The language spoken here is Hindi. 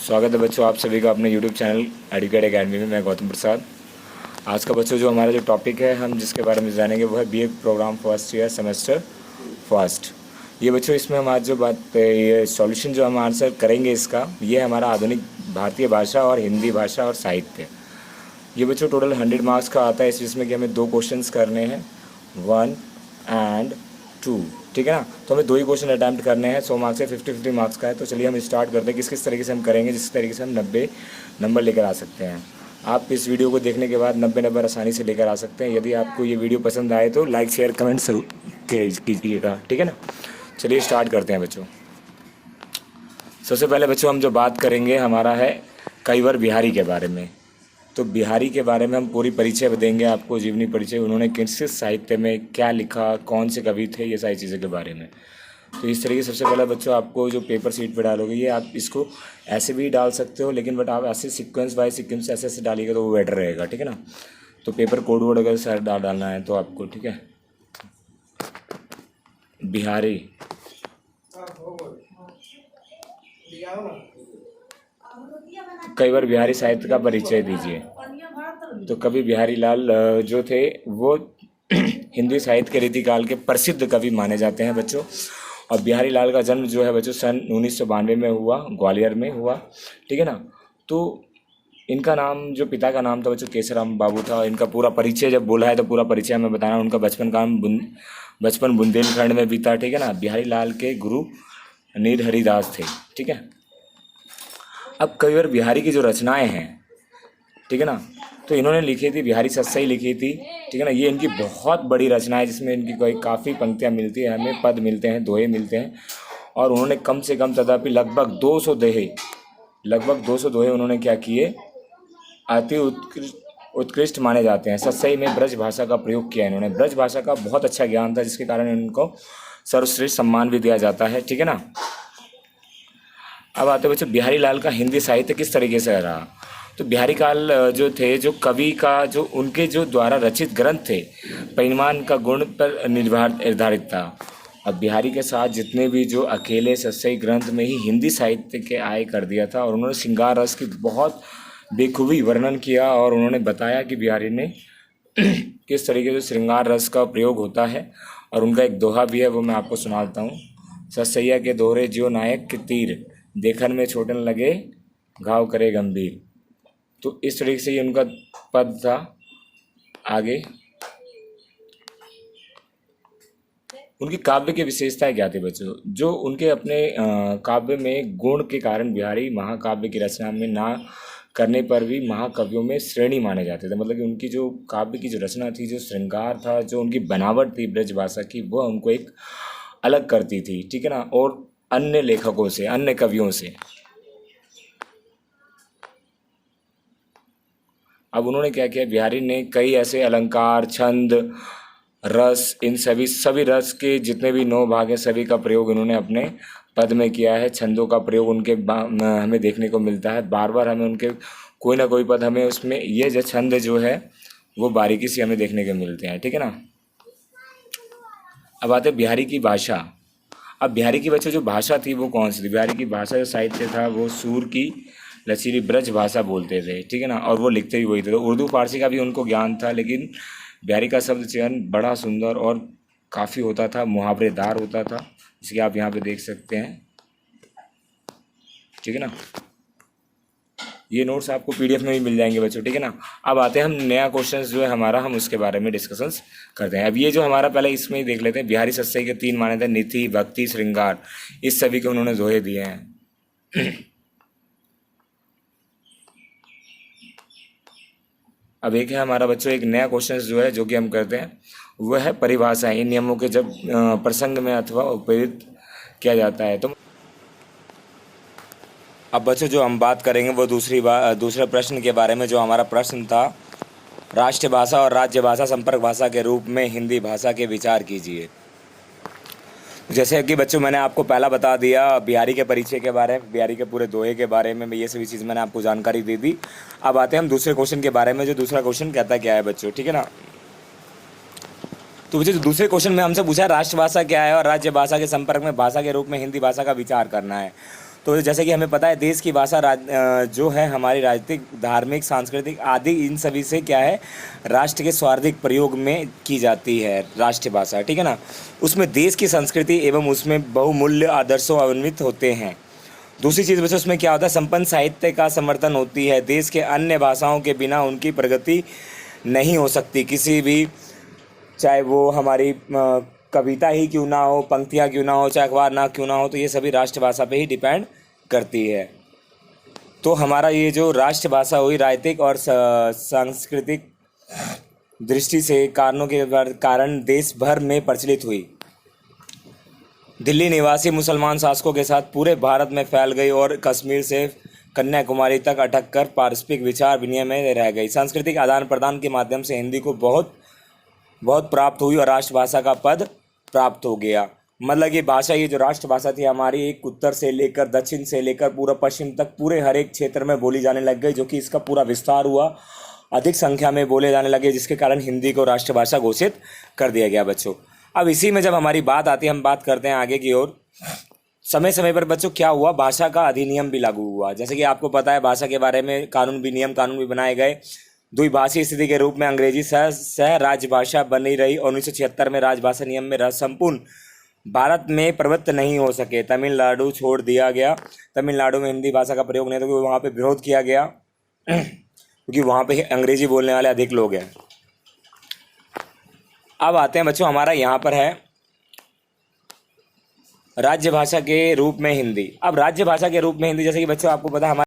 स्वागत है बच्चों आप सभी का अपने YouTube चैनल एडुकेट एकेडमी में। मैं गौतम प्रसाद। आज का बच्चों जो हमारा जो टॉपिक है हम जिसके बारे में जानेंगे वो है BA programme first year semester first. ये बच्चों इसमें हम आज जो बात ये सॉल्यूशन जो हम आंसर करेंगे इसका ये हमारा आधुनिक भारतीय भाषा और हिंदी भाषा और साहित्य। ये बच्चों टोटल 100 मार्क्स का आता है जिसमें कि हमें 2 क्वेश्चंस करने हैं 1 एंड 2, ठीक है ना। तो हमें 2 ही क्वेश्चन अटैम्प्ट करने हैं। 100 मार्क्स से 50-50 मार्क्स का है। तो चलिए हम स्टार्ट करते हैं किस किस तरीके से हम करेंगे जिस तरीके से हम 90 नंबर लेकर आ सकते हैं। आप इस वीडियो को देखने के बाद 90 नंबर आसानी से लेकर आ सकते हैं। यदि आपको ये वीडियो पसंद आए तो लाइक शेयर कमेंट जरूर कीजिएगा, ठीक है ना। चलिए स्टार्ट करते हैं बच्चों। सबसे पहले बच्चों हम जो बात करेंगे हमारा है कइवर बिहारी के बारे में। तो बिहारी के बारे में हम पूरी परिचय देंगे आपको, जीवनी परिचय, उन्होंने किस साहित्य में क्या लिखा, कौन से कवि थे, ये सारी चीज़ों के बारे में। तो इस तरीके से सबसे पहले बच्चों आपको जो पेपर शीट पे डालोगे ये आप इसको ऐसे भी डाल सकते हो, लेकिन बट आप ऐसे सीक्वेंस बाय सीक्वेंस ऐसे ऐसे डालिएगा तो वो बेटर रहेगा, ठीक है ना। तो पेपर कोड वर्ड अगर सर डालना है तो आपको, ठीक है। बिहारी कइवर बिहारी साहित्य का परिचय दीजिए। तो कवि बिहारी लाल जो थे वो हिंदी साहित्य के रीतिकाल के प्रसिद्ध कवि माने जाते हैं बच्चों। और बिहारी लाल का जन्म जो है बच्चों सन 1992 में हुआ, ग्वालियर में हुआ, ठीक है ना। तो इनका नाम जो पिता का नाम था बच्चों केशवराम बाबू था। इनका पूरा परिचय जब बोला है तो पूरा परिचय हमें बताना। उनका बचपन बुंदेलखंड में बीता, ठीक है ना। बिहारी लाल के गुरु नीर हरिदास थे, ठीक है। अब कइवर बिहारी की जो रचनाएं हैं, ठीक है ना, तो इन्होंने लिखी थी, बिहारी सत्सई लिखी थी, ठीक है ना। ये इनकी बहुत बड़ी रचना है जिसमें इनकी कोई काफ़ी पंक्तियाँ मिलती हैं, हमें पद मिलते हैं, दोहे मिलते हैं। और उन्होंने कम से कम तथापि लगभग 200 दोहे उन्होंने क्या किए, अति उत्कृष्ट माने जाते हैं। सत्सई में ब्रज भाषा का प्रयोग किया इन्होंने। ब्रज भाषा का बहुत अच्छा ज्ञान था जिसके कारण इनको सर्वश्रेष्ठ सम्मान भी दिया जाता है, ठीक है ना। अब आते बच्चों बिहारी लाल का हिंदी साहित्य किस तरीके से रहा। तो बिहारी लाल जो थे, जो कवि का जो उनके जो द्वारा रचित ग्रंथ थे परिमाण का गुण पर निर्धारित था। अब बिहारी के साथ जितने भी जो अकेले सत्सई ग्रंथ में ही हिंदी साहित्य के आय कर दिया था। और उन्होंने श्रृंगार रस की बहुत बेखूबी वर्णन किया और उन्होंने बताया कि बिहारी ने किस तरीके से श्रृंगार रस का प्रयोग होता है। और उनका एक दोहा भी है, वो मैं आपको सुनाता हूँ। सतसैया के दोहरे जियो नायक के तीर, देखन में छोटन लगे घाव करे गंभीर। तो इस तरीके से ये उनका पद था। आगे उनकी काव्य की विशेषताएं क्या थी बच्चों। जो उनके अपने काव्य में गुण के कारण बिहारी महाकाव्य की रचना में ना करने पर भी महाकवियों में श्रेणी माने जाते थे। मतलब कि उनकी जो काव्य की जो रचना थी, जो श्रृंगार था, जो उनकी बनावट थी ब्रज भाषा की, वह उनको एक अलग करती थी, ठीक है ना, और अन्य लेखकों से, अन्य कवियों से। अब उन्होंने क्या किया, बिहारी ने कई ऐसे अलंकार, छंद, रस, इन सभी रस के जितने भी 9 भाग हैं सभी का प्रयोग इन्होंने अपने पद में किया है। छंदों का प्रयोग उनके हमें देखने को मिलता है। बार बार हमें उनके कोई ना कोई पद हमें उसमें ये जो छंद जो है वो बारीकी से हमें देखने को मिलते हैं, ठीक है ना। अब आते हैं बिहारी की भाषा। अब बिहारी की बच्चों जो भाषा थी वो कौन सी थी। बिहारी की भाषा जो साहित्य था वो सूर की लचीली ब्रज भाषा बोलते थे, ठीक है ना। और वो लिखते भी वही थे। तो उर्दू फारसी का भी उनको ज्ञान था, लेकिन बिहारी का शब्द चयन बड़ा सुंदर और काफ़ी होता था, मुहावरेदार होता था, जिसके आप यहाँ पे देख सकते हैं, ठीक है ना। ये नोट्स आपको पीडीएफ में भी मिल जाएंगे बच्चों, ठीक है ना। अब आते हैं हम नया क्वेश्चन जो है हमारा, हम उसके बारे में डिस्कशंस करते हैं। अब ये जो हमारा पहले इसमें ही देख लेते हैं। बिहारी सत्सई के 3 माने थे, नीति, भक्ति, श्रृंगार, इस सभी के उन्होंने दोहे दिए हैं। अब एक है हमारा बच्चों एक नया क्वेश्चन जो है जो कि हम करते हैं वह है परिभाषा। इन नियमों के जब प्रसंग में अथवा उपयोग किया जाता है। तो अब बच्चों जो हम बात करेंगे वो दूसरे प्रश्न के बारे में। जो हमारा प्रश्न था, राष्ट्रीय भाषा और राज्य भाषा संपर्क भाषा के रूप में हिंदी भाषा के विचार कीजिए। जैसे कि बच्चों मैंने आपको पहला बता दिया बिहारी के परिचय के बारे में, बिहारी के पूरे दोहे के बारे में, ये सभी चीज़ मैंने आपको जानकारी दे दी। अब आते हैं हम दूसरे क्वेश्चन के बारे में। जो दूसरा क्वेश्चन कहता क्या है बच्चों, ठीक है ना। तो बच्चों दूसरे क्वेश्चन में हमसे पूछा राष्ट्रभाषा क्या है और राज्य भाषा के संपर्क में भाषा के रूप में हिंदी भाषा का विचार करना है। तो जैसे कि हमें पता है देश की भाषा जो है हमारी राजनीतिक, धार्मिक, सांस्कृतिक आदि इन सभी से क्या है, राष्ट्र के स्वार्थिक प्रयोग में की जाती है राष्ट्रीय भाषा, ठीक है ना। उसमें देश की संस्कृति एवं उसमें बहुमूल्य आदर्शों अन्वित होते हैं। दूसरी चीज़ बच्चों उसमें क्या होता है, संपन्न साहित्य का समर्थन होती है। देश के अन्य भाषाओं के बिना उनकी प्रगति नहीं हो सकती, किसी भी, चाहे वो हमारी कविता ही क्यों ना हो, पंक्तियाँ क्यों ना हो, चाहे अखबार ना क्यों ना हो, तो ये सभी राष्ट्रभाषा पे ही डिपेंड करती है। तो हमारा ये जो राष्ट्रभाषा हुई राजनीतिक और सांस्कृतिक दृष्टि से कारणों के कारण देश भर में प्रचलित हुई। दिल्ली निवासी मुसलमान शासकों के साथ पूरे भारत में फैल गई और कश्मीर से कन्याकुमारी तक अटक कर पारस्परिक विचार विनिमय में रह गई। सांस्कृतिक आदान प्रदान के माध्यम से हिंदी को बहुत प्राप्त हुई और राष्ट्रभाषा का पद प्राप्त हो गया। मतलब ये भाषा, ये जो राष्ट्रभाषा थी हमारी, एक उत्तर से लेकर दक्षिण से लेकर पूरा पश्चिम तक पूरे हर एक क्षेत्र में बोली जाने लग गई, जो कि इसका पूरा विस्तार हुआ, अधिक संख्या में बोले जाने लगे, जिसके कारण हिंदी को राष्ट्रभाषा घोषित कर दिया गया बच्चों। अब इसी में जब हमारी बात आती है, हम बात करते हैं आगे की ओर। समय समय पर बच्चों क्या हुआ, भाषा का अधिनियम भी लागू हुआ। जैसे कि आपको पता है भाषा के बारे में कानून भी बनाए गए। द्विभाषी स्थिति के रूप में अंग्रेजी सह राजभाषा बनी रही और 1976 में राजभाषा नियम में संपूर्ण भारत में प्रवृत्त नहीं हो सके। तमिलनाडु छोड़ दिया गया। तमिलनाडु में हिंदी भाषा का प्रयोग नहीं था क्योंकि वहाँ पे विरोध किया गया क्योंकि वहाँ पे अंग्रेजी बोलने वाले अधिक लोग हैं। अब आते हैं बच्चों, हमारा यहाँ पर है राज्य भाषा के रूप में हिंदी। अब राज्य भाषा के रूप में हिंदी, जैसे कि बच्चों आपको पता है हमारे